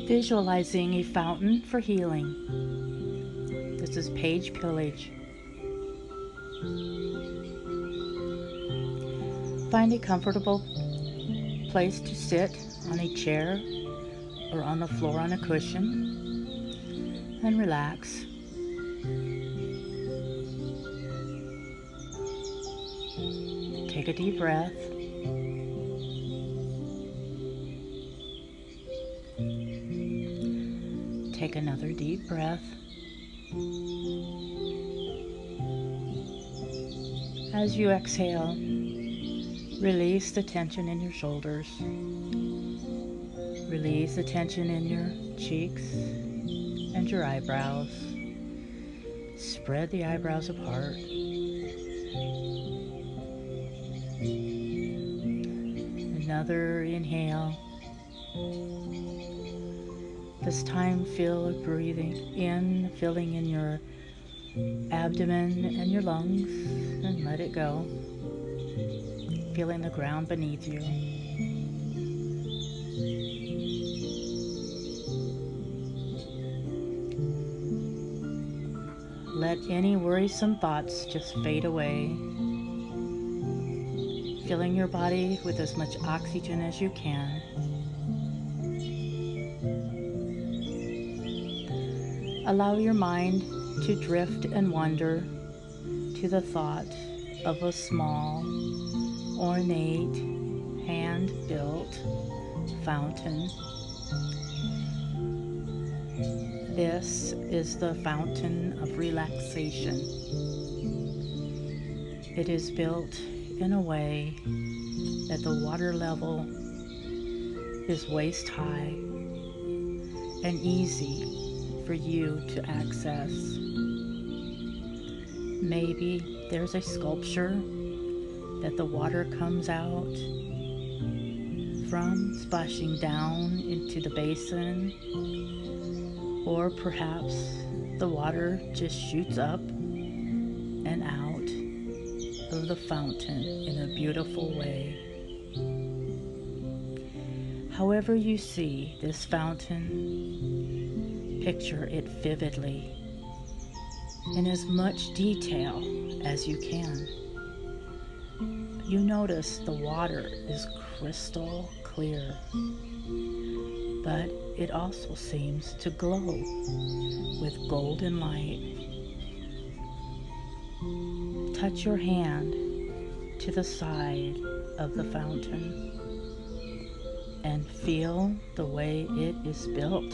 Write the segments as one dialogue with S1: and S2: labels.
S1: Visualizing a fountain for healing. This is Paige Pilege. Find a comfortable place to sit on a chair or on the floor on a cushion and relax. Take a deep breath. Take another deep breath. As you exhale, release the tension in your shoulders. Release the tension in your cheeks and your eyebrows. Spread the eyebrows apart. Another inhale. This time feel breathing in, filling in your abdomen and your lungs, and let it go. Feeling the ground beneath you. Let any worrisome thoughts just fade away. Filling your body with as much oxygen as you can. Allow your mind to drift and wander to the thought of a small, ornate, hand-built fountain. This is the fountain of relaxation. It is built in a way that the water level is waist high and easy for you to access. Maybe there's a sculpture that the water comes out from, splashing down into the basin, or perhaps the water just shoots up and out of the fountain in a beautiful way. However you see this fountain, picture it vividly in as much detail as you can. You notice the water is crystal clear, but it also seems to glow with golden light. Touch your hand to the side of the fountain and feel the way it is built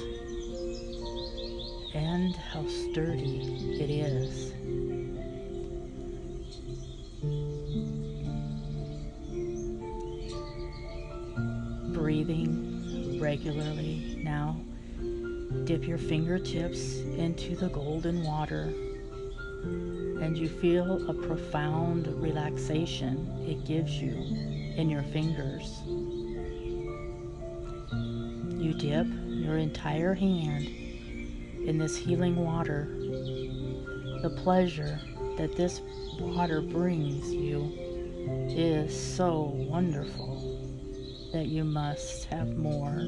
S1: and how sturdy it is. Breathing regularly now, dip your fingertips into the golden water and you feel a profound relaxation it gives you in your fingers. You dip your entire hand in this healing water. The pleasure that this water brings you is so wonderful that you must have more.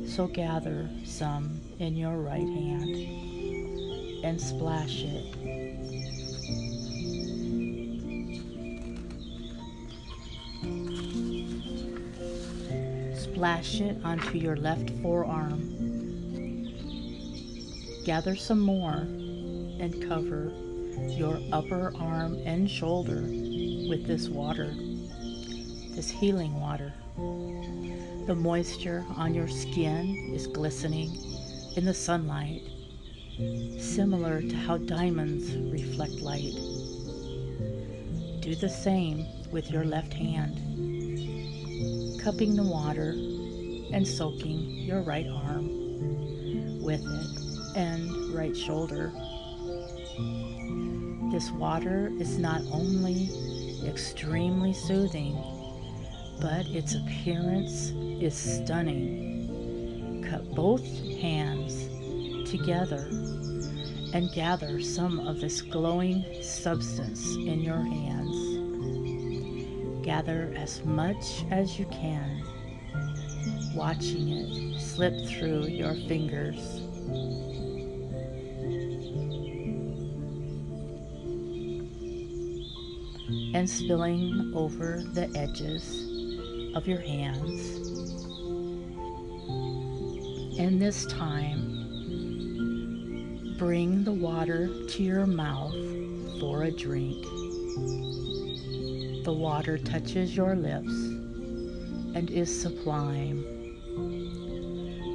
S1: So gather some in your right hand and splash it. Splash it onto your left forearm. Gather some more and cover your upper arm and shoulder with this water, this healing water. The moisture on your skin is glistening in the sunlight, similar to how diamonds reflect light. Do the same with your left hand, cupping the water and soaking your right arm with it and right shoulder. This water is not only extremely soothing, but its appearance is stunning. Cup both hands together and gather some of this glowing substance in your hands. Gather as much as you can watching it slip through your fingers. And spilling over the edges of your hands. And this time, bring the water to your mouth for a drink. The water touches your lips and is sublime.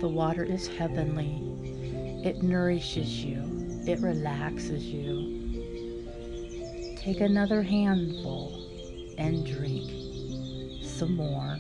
S1: The water is heavenly. It nourishes you. It relaxes you. Take another handful and drink some more.